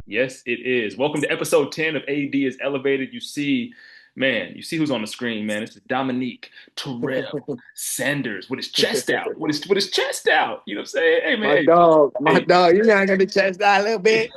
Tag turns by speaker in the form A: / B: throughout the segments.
A: Yes, it is. Welcome to episode 10 of AD is Elevated. You see who's on the screen, man. This is Dominique Terrell Sanders with his chest out. With his chest out. You know what I'm saying? Hey
B: My
A: man,
B: dog, my
A: hey,
B: dog. You know I got the chest out a little
A: hey.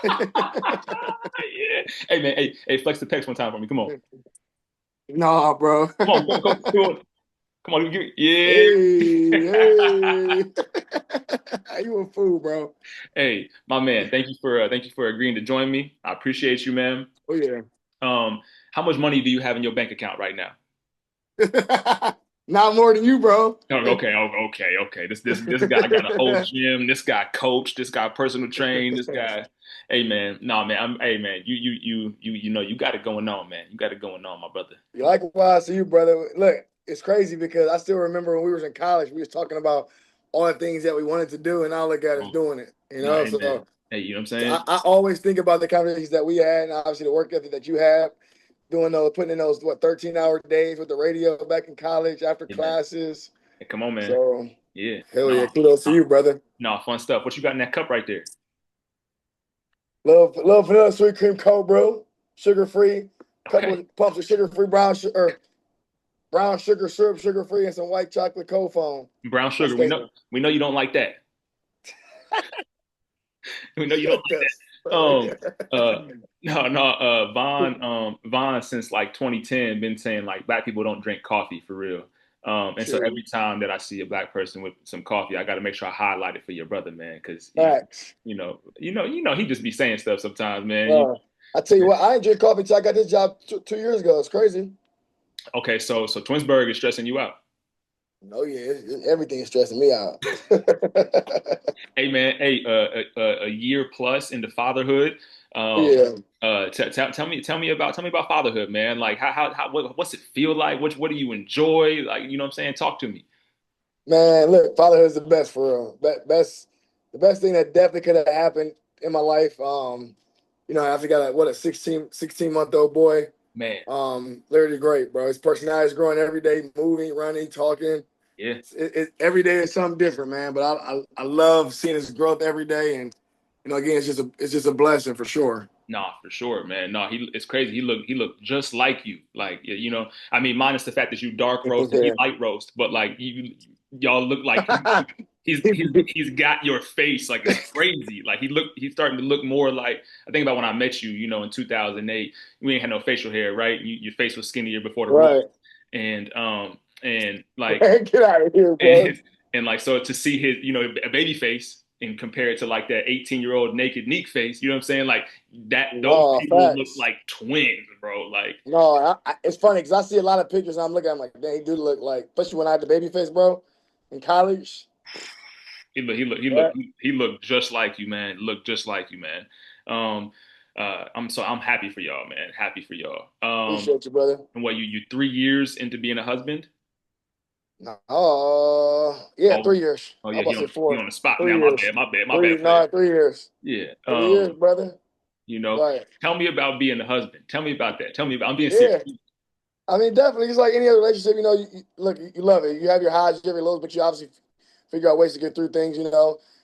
B: bit.
A: Yeah. Hey man, hey, flex the pecs one time for me. Come on.
B: Nah, bro.
A: Come on. Come on, yeah.
B: Hey, hey. You a fool, bro.
A: Hey, my man, thank you for agreeing to join me. I appreciate you, man.
B: Oh yeah.
A: Um, how much money do you have in your bank account right now?
B: Not more than you, bro.
A: Oh, okay. This guy got a whole gym. This guy coach. This guy personal train. This guy, hey man, nah man, hey man, you got it going on, man. You got it going on, my brother.
B: Likewise to you, brother. Look, it's crazy because I still remember when we was in college, we was talking about all the things that we wanted to do, and now look at us
A: Oh,
B: doing it.
A: no, hey man,
B: So
A: hey, you know what I'm
B: So I,
A: saying?
B: I always think about the conversations that we had, and obviously the work ethic that you have, doing those, putting in those 13-hour days with the radio back in college after
A: Hey man,
B: classes.
A: hey, come on, man.
B: So
A: Yeah,
B: hell yeah,
A: no,
B: kudos to
A: no,
B: you, brother.
A: no, fun stuff. What you got in that cup right there?
B: Love vanilla sweet cream cold brew, sugar free, couple
A: Okay,
B: of pumps of sugar free brown sugar syrup, sugar free, and some white chocolate cold foam.
A: brown
B: My
A: sugar. We know,
B: statement.
A: we know you don't like that. We know you don't
B: Shut
A: like
B: the
A: that. No, no, Vaughn since like 2010 been saying like black people don't drink coffee for real. And so
B: True.
A: every time that I see a black person with some coffee, I got to make sure I highlight it for your brother, man, because
B: Facts.
A: he just be saying stuff sometimes, man.
B: Uh, I tell you what, I ain't drink coffee till I got this job 2 years ago. It's crazy.
A: Okay, so Twinsburg is stressing you out.
B: Oh yeah, everything is stressing me out.
A: Hey man, hey, a year plus into fatherhood. Um,
B: Yeah,
A: tell me about fatherhood, man. Like what's it feel like? What do you enjoy? Like, you know what I'm saying? Talk to me.
B: man. Look, fatherhood is the best for real. The best thing that definitely could have happened in my life. I actually got a 16-month old boy.
A: Man,
B: Literally great, bro. His personality is growing every day, moving, running, talking.
A: yeah,
B: Every day is something different, man. But I love seeing his growth every day, and again, it's just a blessing for sure.
A: nah, for sure, man. Nah, it's crazy. He looked just like you. Like, I mean, minus the fact that you dark roast and he light roast, but like y'all look like he's got your face. Like it's crazy. Like he's starting to look more like, I think about when I met you, in 2008, we ain't had no facial hair, right? Your face was skinnier before the roast.
B: Right.
A: And like
B: Get out of here, bro.
A: and and like, so to see his, a baby face and compare it to like that 18-year-old naked Neek face, you know what I'm saying? Like those
B: No,
A: people look
B: facts.
A: like twins, bro. Like
B: No, it's funny because I see a lot of pictures and I'm looking at them like, dang, he do look like, especially when I had the baby face, bro, in college. Yeah,
A: he looked just like you, man. Looked just like you, man. Um, I'm happy for y'all, man. Happy for y'all.
B: appreciate you, brother.
A: And what, you 3 years into being a husband?
B: No, yeah,
A: Oh,
B: 3 years.
A: oh
B: I'm
A: yeah,
B: about to say
A: he
B: four.
A: on the spot now.
B: Three
A: My
B: years.
A: bad, my bad, my bad,
B: Three,
A: player.
B: no, 3 years.
A: Yeah.
B: 3 years, brother.
A: You know,
B: Right.
A: tell me about being a husband. Tell me about that. Tell me about. I'm being serious.
B: Yeah. I mean, definitely, it's like any other relationship. Look, you love it. You have your highs, you have your lows, but you obviously figure out ways to get through things.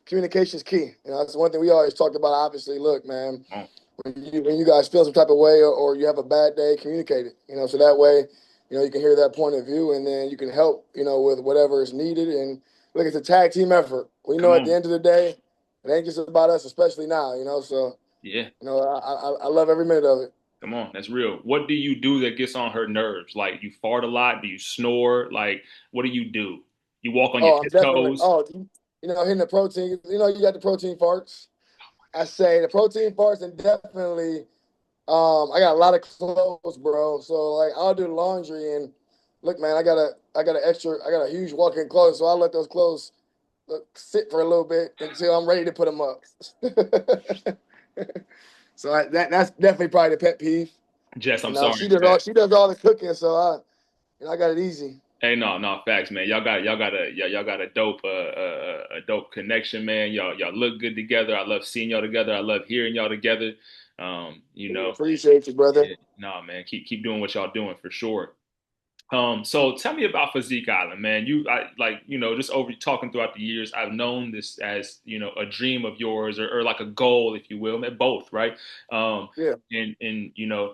B: Communication is key. That's one thing we always talked about. Obviously, look, man,
A: Oh,
B: when you guys feel some type of way or you have a bad day, communicate it. So that way, you can hear that point of view and then you can help. With whatever is needed. And look, it's a tag team effort. We
A: come
B: know at the
A: on.
B: end of the day, it ain't just about us, especially now. So
A: Yeah,
B: I love every minute of it.
A: come on. That's real. What do you do that gets on her nerves? Like, you fart a lot? Do you snore? Like, what do you do? You walk on your
B: Oh, I'm definitely.
A: tiptoes?
B: Oh, hitting the protein. You got the protein farts. I say the protein farts, and definitely, I got a lot of clothes, bro. So like, I'll do laundry, and look, man, I got a huge walk-in closet, so I'll let those clothes sit for a little bit until I'm ready to put them up. So that's definitely probably the pet peeve.
A: Jess, I'm
B: She
A: sorry,
B: does all
A: Jess.
B: the cooking, so I got it easy.
A: Hey, no, no, facts, man. Y'all got a dope, a dope connection, man. Y'all look good together. I love seeing y'all together. I love hearing y'all together. Um, you know,
B: Appreciate you, brother.
A: yeah, nah, man. Keep doing what y'all doing for sure. So tell me about Physique Island, man. Just over talking throughout the years, I've known this as, a dream of yours or like a goal, if you will, both, right? Um,
B: Yeah.
A: and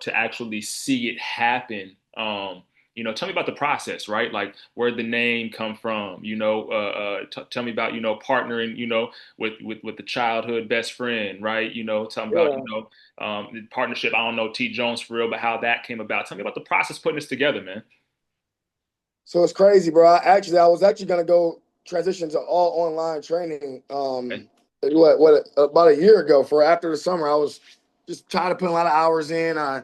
A: to actually see it happen. Tell me about the process, right? Like where the name come from, tell me about, partnering, with the childhood best friend, right? Tell me about,
B: Yeah.
A: the partnership. I don't know T Jones for real, but how that came about. Tell me about the process putting this together, man.
B: So it's crazy, bro. I was actually gonna go transition to all online training.
A: Okay.
B: What about a year ago for after the summer. I was just trying to put a lot of hours in. I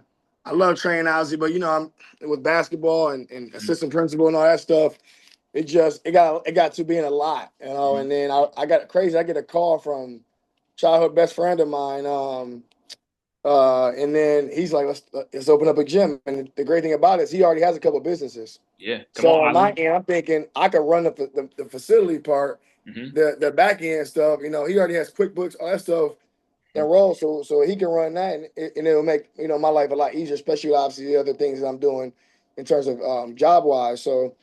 B: love training, obviously, but I'm with basketball and
A: Mhm.
B: assistant principal and all that stuff. It got to being a lot,
A: Mhm.
B: and then I got crazy. I get a call from childhood best friend of mine. And then he's like, let's open up a gym. And the great thing about it is he already has a couple of businesses.
A: Yeah, come
B: So
A: on,
B: on my
A: Island.
B: end, I'm thinking I could run the facility part,
A: Hmm.
B: the back end stuff. He already has QuickBooks, all that stuff enrolled, so he can run that, and it'll make my life a lot easier, especially obviously the other things that I'm doing in terms of job wise. So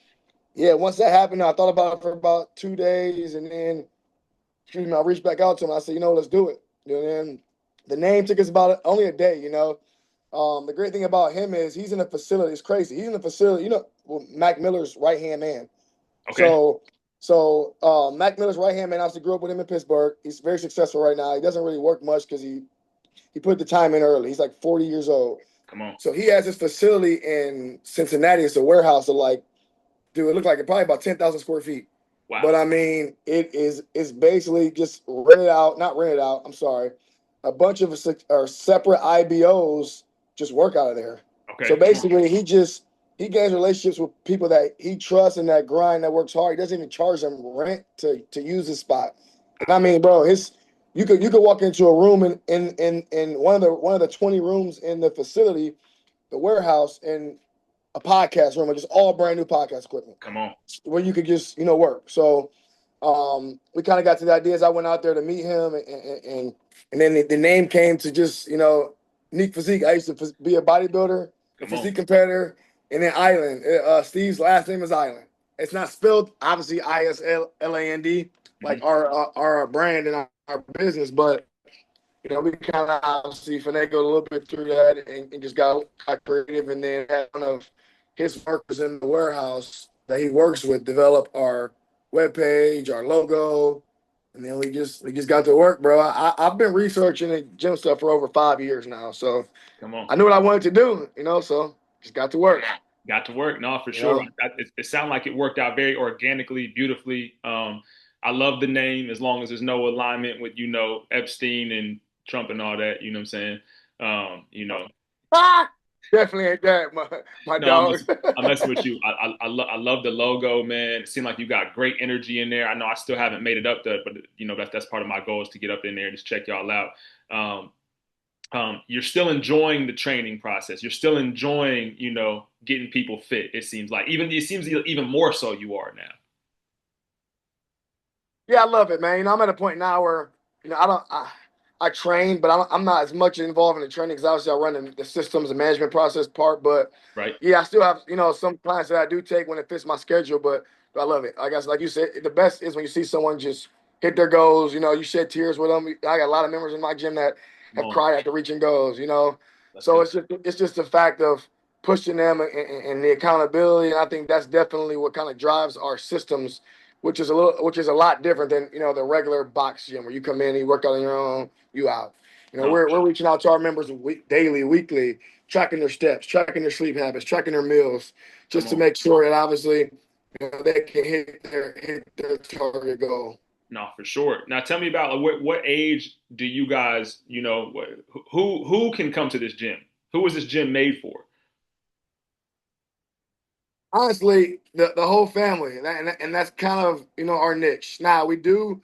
B: yeah, once that happened, I thought about it for about 2 days, and then I reached back out to him. I said, let's do it. And then the name took us about only a day. The great thing about him is he's in a facility. It's crazy. He's in a facility. Well, Mac Miller's right hand man.
A: Okay.
B: So Mac Miller's right hand man. I also grew up with him in Pittsburgh. He's very successful right now. He doesn't really work much because he put the time in early. He's like 40 years old.
A: Come on.
B: So he has this facility in Cincinnati. It's a warehouse of like, dude, it looked like it probably about 10,000 square feet.
A: Wow.
B: But I mean, it's basically just rented out, not rented out. I'm sorry, a bunch of separate IBOs just work out of there. So
A: Okay. Come on.
B: basically, he gains relationships with people that he trusts and that grind, that works hard. He doesn't even charge them rent to use his spot. And I mean, bro, you could walk into a room in one of the 20 rooms in the facility, the warehouse, and a podcast room, just all brand new podcast equipment
A: Come on.
B: where you could just work. So we kind of got to the ideas. I went out there to meet him, and then the name came to just Nick Physique. I used to be a bodybuilder, a
A: Come on.
B: physique competitor, and then Island. Steve's last name is Island. It's not spelled obviously ISLAND
A: Hmm.
B: like our brand and our business, but we kind of obviously finagled a little bit through that and just got creative, and then had one of his workers in the warehouse that he works with develop our webpage, our logo, and then we just got to work, bro. I've been researching the gym stuff for over 5 years now, so
A: Come on.
B: I knew what I wanted to do, so just got to work,
A: Got to work. No, for
B: you
A: sure.
B: know.
A: It sounded like it worked out very organically, beautifully. I love the name as long as there's no alignment with, Epstein and Trump and all that. You know what I'm saying? You know,
B: Ah, definitely ain't that my
A: no,
B: dog.
A: I'm messing with you. I love the logo, man. It seemed like you got great energy in there. I know I still haven't made it up there, but that's part of my goal is to get up in there and just check y'all out. Um, you're still enjoying the training process. You're still enjoying, getting people fit. It seems even more so you are now.
B: Yeah, I love it, man. I'm at a point now where I don't. I train, but I'm not as much involved in the training because obviously I run the systems and management process part. But
A: Right?
B: yeah, I still have some clients that I do take when it fits my schedule. But I love it. I guess like you said, the best is when you see someone just hit their goals. You shed tears with them. I got a lot of members in my gym that
A: Come
B: have
A: on,
B: cried after reaching goals.
A: let's
B: So
A: go.
B: it's just the fact of pushing them and the accountability. And I think that's definitely what kind of drives our systems, which is a lot different than the regular box gym where you come in, you work out on your own, you out.
A: No, for
B: We're
A: sure.
B: reaching out to our members daily, weekly, tracking their steps, tracking their sleep habits, tracking their meals,
A: Come
B: just to
A: on.
B: make sure that obviously they can hit their target goal.
A: No, for sure. Now tell me about what age do you guys, who can come to this gym? Who is this gym made for?
B: Honestly, the whole family, and that's kind of our niche. Now we do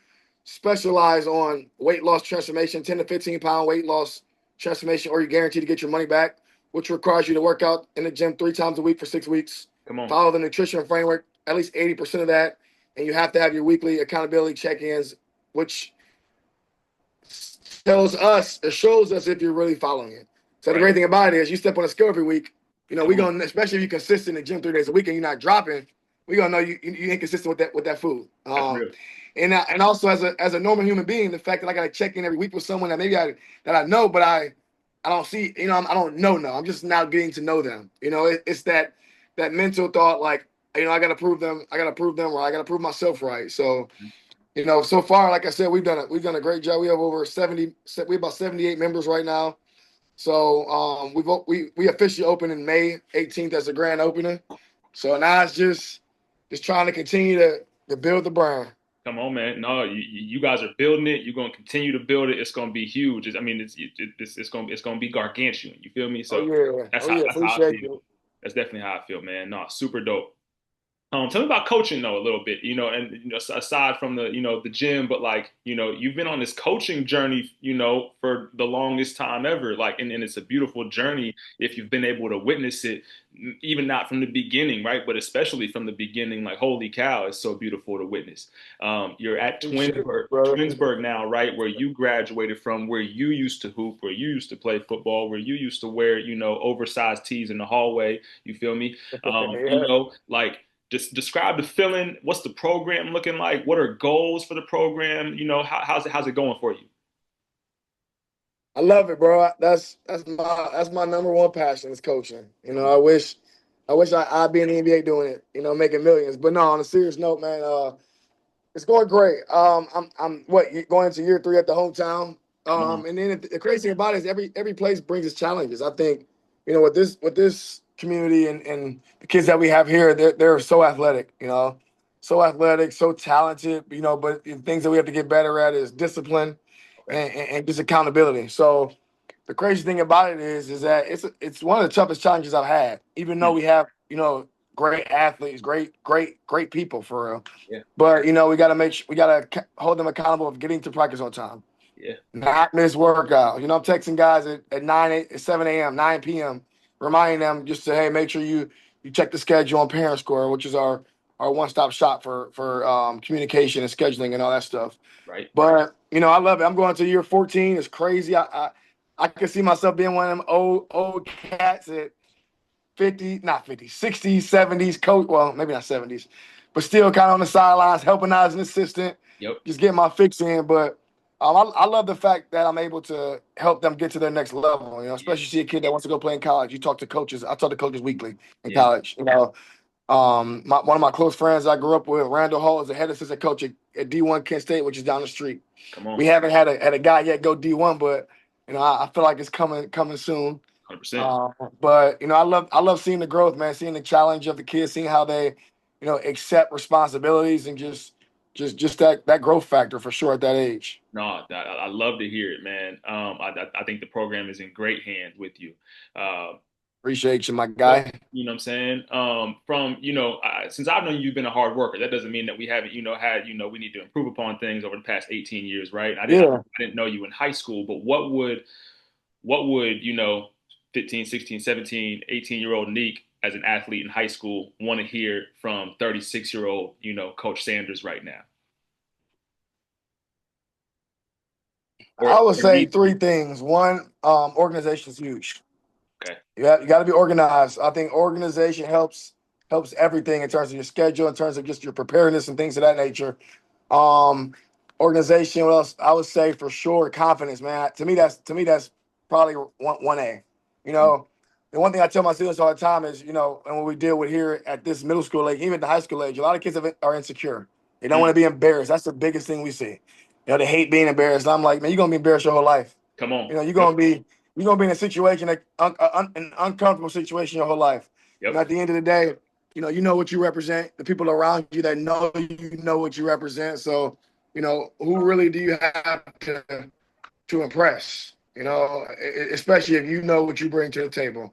B: specialize on weight loss transformation, 10 to 15 pound weight loss transformation, or you're guaranteed to get your money back, which requires you to work out in the gym 3 times a week for 6 weeks,
A: Come on.
B: follow the nutrition framework, at least 80% of that, and you have to have your weekly accountability check-ins, which shows us if you're really following it. So the
A: Right.
B: great thing about it is you step on a scale every week. We
A: Come on.
B: gonna, especially if you're consistent in the gym 3 days a week and you're not dropping, we gonna know you ain't consistent with that food.
A: That's real.
B: And also as a normal human being, the fact that I gotta check in every week with someone that maybe that I know, but I don't see, I don't know. No, I'm just now getting to know them. It's that mental thought, like, I gotta prove them, or I gotta prove myself right. So, so far, like I said, we've done a great job. We have over 70, we have about 78 members right now. So we officially opened in May 18th as the grand opening. So now it's just trying to continue to build the brand.
A: Come on, man. No, you guys are building it. You're gonna continue to build it. It's gonna be huge. I mean, it's gonna be gargantuan. You feel me?
B: Oh
A: So
B: yeah,
A: that's
B: oh
A: how
B: yeah,
A: that's how I
B: appreciate
A: feel.
B: you.
A: That's definitely how I feel, man. No, super dope. Tell me about coaching though a little bit, and aside from the gym, but like, you've been on this coaching journey, for the longest time ever. Like, and it's a beautiful journey if you've been able to witness it, even not from the beginning, right? But especially from the beginning, like, holy cow, it's so beautiful to witness. You're at
B: Appreciate it, brother.
A: Twinsburg now, right? Where you graduated from, where you used to hoop, where you used to play football, where you used to wear, oversized tees in the hallway. You feel me?
B: Yeah.
A: Like, just describe the feeling. What's the program looking like? What are goals for the program? How's it going for you?
B: I love it, bro. That's my number one passion is coaching. I wish I'd be in the NBA doing it, making millions. But no, on a serious note, man, it's going great. I'm going into year 3 at the hometown.
A: Come on.
B: And then the crazy thing about it is every place brings its challenges. I think, with this community and the kids that we have here, they're so athletic, so athletic, so talented, but the things that we have to get better at is discipline
A: Okay.
B: and just accountability. So the crazy thing about it is that it's one of the toughest challenges I've had, even though
A: Mm.
B: we have, great athletes, great people for real.
A: Yeah.
B: But we gotta hold them accountable of getting to practice on time,
A: Yeah.
B: not miss workout. I'm texting guys at 7 a.m., 9 p.m., reminding them just to, hey, make sure you check the schedule on Parent Square, which is our one-stop shop for communication and scheduling and all that stuff.
A: Right.
B: But I love it. I'm going to year 14. It's crazy. I can see myself being one of them old cats at 50, not 50, 60s, 70s, coach. Well, maybe not 70s, but still kind of on the sidelines, helping out as an assistant,
A: Yep.
B: just getting my fix in. But I love the fact that I'm able to help them get to their next level.
A: Yeah.
B: Especially see a kid that wants to go play in college. You talk to coaches. I talk to coaches weekly in
A: Yeah.
B: college. One of my close friends I grew up with, Randall Hall, is the head assistant coach at D1 Kent State, which is down the street.
A: Come on.
B: We haven't had a guy yet go D1, but I feel like it's coming soon.
A: 100%.
B: But I love seeing the growth, man, seeing the challenge of the kids, seeing how they, accept responsibilities and just that growth factor for sure at that age.
A: No, I love to hear it, man. I think the program is in great hands with you. Uh,
B: Appreciate you, my
A: But
B: guy.
A: you know what I'm saying? Since I've known you, you've been a hard worker. That doesn't mean that we haven't, had, we need to improve upon things over the past 18 years, right?
B: Yeah.
A: I didn't know you in high school, but what would, 15, 16, 17, 18-year-old Neek as an athlete in high school want to hear from 36-year-old, Coach Sanders right now?
B: I would
A: Or
B: say
A: Neek?
B: three things. One, organization is huge.
A: Okay.
B: You got to be organized. I think organization helps everything in terms of your schedule, in terms of just your preparedness and things of that nature. Um, Organization. What else? I would say for sure confidence, man. To me that's probably one A. You
A: Mm,
B: know, the one thing I tell my students all the time is, and what we deal with here at this middle school age, even the high school age, a lot of kids are insecure. They don't want
A: mm.
B: to be embarrassed. That's the biggest thing we see. They hate being embarrassed. And I'm like, man, you're gonna be embarrassed your whole life.
A: Come on.
B: You're
A: Yep.
B: gonna be in a situation an uncomfortable situation your whole life.
A: Yep.
B: At the end of the day, you know what you represent. The people around you that know what you represent. So, who really do you have to impress? Especially if you know what you bring to the table.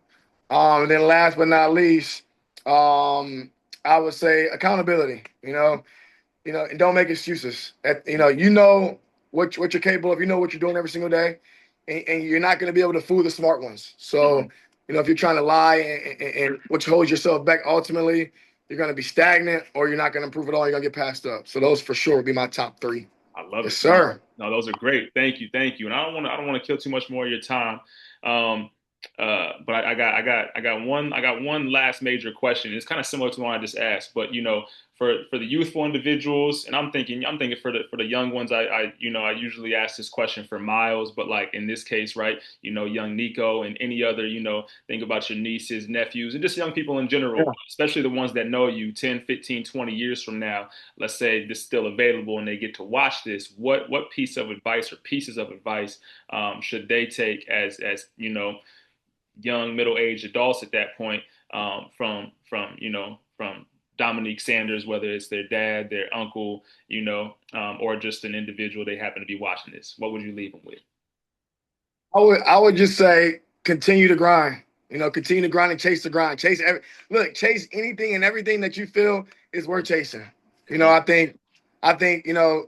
B: And then last but not least, I would say accountability. And don't make excuses. You know what you're capable of. You know what you're doing every single day, and you're not going to be able to fool the smart ones. So,
A: Mhm.
B: if you're trying to lie and which holds yourself back, ultimately, you're going to be stagnant, or you're not going to improve at all. You're going to get passed up. So those for sure would be my top three.
A: I love
B: Yes,
A: it. No,
B: sir.
A: no, those are great. Thank you. And I don't want to kill too much more of your time. Um, But I got one last major question. It's kind of similar to the one I just asked, but for the youthful individuals, and I'm thinking for the young ones, I usually ask this question for Miles, but like in this case, right, young Nico and any other, think about your nieces, nephews, and just young people in general,
B: Yeah.
A: especially the ones that know you 10, 15, 20 years from now. Let's say this is still available and they get to watch this. What piece of advice or pieces of advice should they take as young middle-aged adults at that point, from Dominique Sanders, whether it's their dad, their uncle, or just an individual they happen to be watching this? What would you leave them with?
B: I would just say continue to grind. Continue to grind and chase the grind. Chase anything and everything that you feel is worth chasing.
A: Okay.
B: I think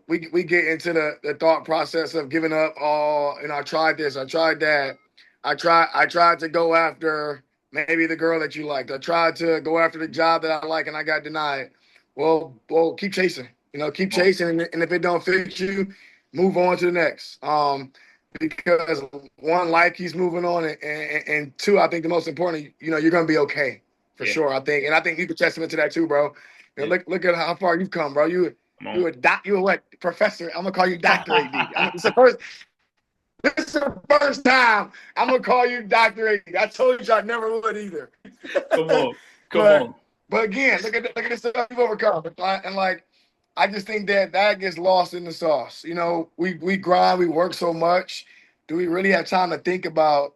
B: we get into the thought process of giving up all. I tried this, I tried that, I tried to go after maybe the girl that you liked. I tried to go after the job that I like and I got denied. Well, keep chasing. Keep
A: Come on.
B: chasing, and if it don't fit you, move on to the next. Because one, life keeps moving on, and two, I think the most important, you're gonna be okay for
A: Yeah.
B: sure. I think you can testament to that too, bro.
A: Yeah.
B: Look at how far you've come, bro. You
A: Come on.
B: you a you a what professor? I'm gonna call you Doctor AD. This is the first time I'm gonna call you Doctor AD. I told you I never would either.
A: Come on. Come
B: but
A: on.
B: but again, look at the stuff you've overcome, and like I just think that gets lost in the sauce. We grind, we work so much. Do we really have time to think about,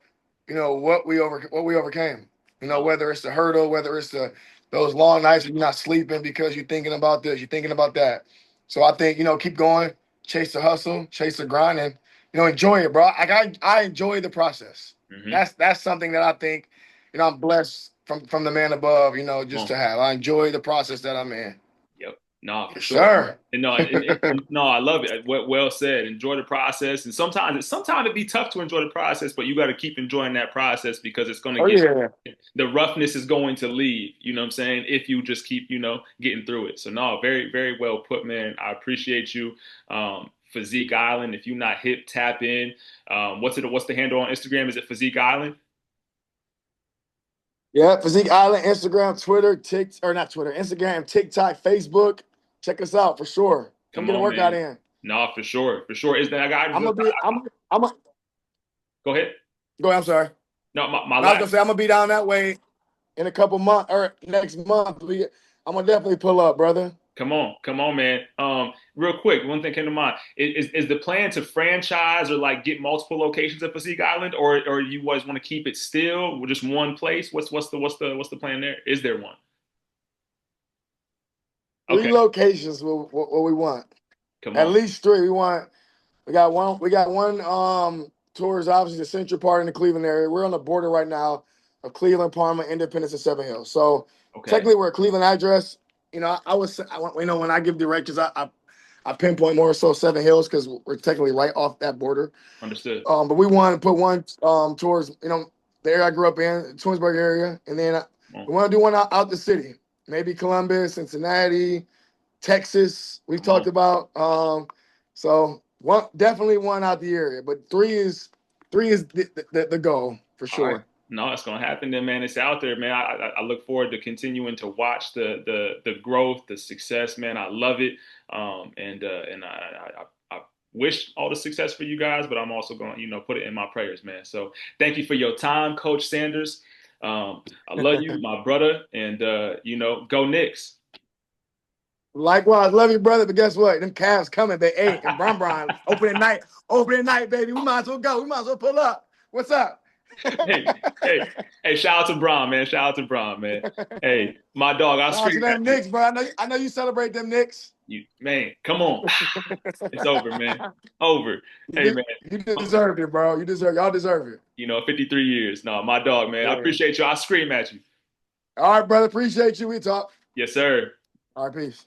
B: what we overcame?
A: No.
B: Whether it's the hurdle, whether it's those long nights when you're not sleeping because you're thinking about this, you're thinking about that. So I think, keep going, chase the hustle, chase the grind, and enjoy it, bro. I enjoy the process.
A: Hmm.
B: That's something that I think, I'm blessed from the man above,
A: Come
B: just
A: on.
B: to have. I enjoy the process that I'm in.
A: Yep. No, for
B: Yes,
A: sure.
B: sir.
A: And no, no, I love it. Well said. Enjoy the process. And sometimes it'd be tough to enjoy the process, but you got to keep enjoying that process because it's going to
B: Oh
A: get
B: yeah.
A: the roughness is going to leave. You know what I'm saying? If you just keep, getting through it. So no, very, very well put, man. I appreciate you. Physique Island. If you're not hip, tap in. What's the handle on Instagram? Is it Physique Island?
B: Yeah, Physique Island, Instagram, Twitter, or not Twitter, Instagram, TikTok, Facebook. Check us out for sure. Come
A: Come
B: get a
A: on,
B: workout
A: man.
B: in.
A: No, for sure, for sure. Is that I got?
B: I'm gonna be. I'm.
A: Go ahead.
B: Go ahead. I'm sorry.
A: No, my
B: I was
A: last.
B: gonna say I'm gonna be down that way in a couple months or next month. I'm gonna definitely pull up, brother.
A: Come on, man. Real quick, one thing came to mind. Is the plan to franchise or like get multiple locations at Physique Island, or you always want to keep it still with just one place? What's the plan there? Is there one?
B: Three
A: Okay,
B: locations. What we want.
A: come
B: At
A: on,
B: least three. We want. We got one. We got one. Tours obviously the Central part in the Cleveland area. We're on the border right now of Cleveland, Parma, Independence, and Seven Hills. So
A: okay,
B: technically, we're a Cleveland address. I was. When I give directions, I pinpoint more so Seven Hills because we're technically right off that border.
A: understood.
B: But we want to put one towards the area I grew up in, Twinsburg area, and then
A: Come on,
B: we want to do one out the city, maybe Columbus, Cincinnati, Texas. We've
A: come
B: talked
A: on.
B: about. So definitely one out the area, but three is the goal for
A: All right.
B: sure.
A: No, it's gonna happen then, man. It's out there, man. I look forward to continuing to watch the growth, the success, man. I love it. And I wish all the success for you guys, but I'm also going to, put it in my prayers, man. So thank you for your time, Coach Sanders. I love you, my brother, and go Knicks.
B: Likewise, love you, brother. But guess what? Them Cavs coming. They ate and Bron opening night, baby. We might as well go. We might as well pull up. What's up?
A: Hey, hey, hey! Shout out to Bron, man. Shout out to Bron, man. Hey, my dog. I'll
B: Shout out to
A: scream at
B: them
A: you.
B: Knicks, bro. I know you celebrate them Knicks.
A: You man, come on. It's over, man. Over. Hey, man.
B: You deserved it, bro. Y'all deserve it.
A: 53 years. No, my dog, man. I
B: Yeah.
A: appreciate you. I'll scream at you.
B: All right, brother. Appreciate you. We talk.
A: Yes, sir.
B: All right, peace.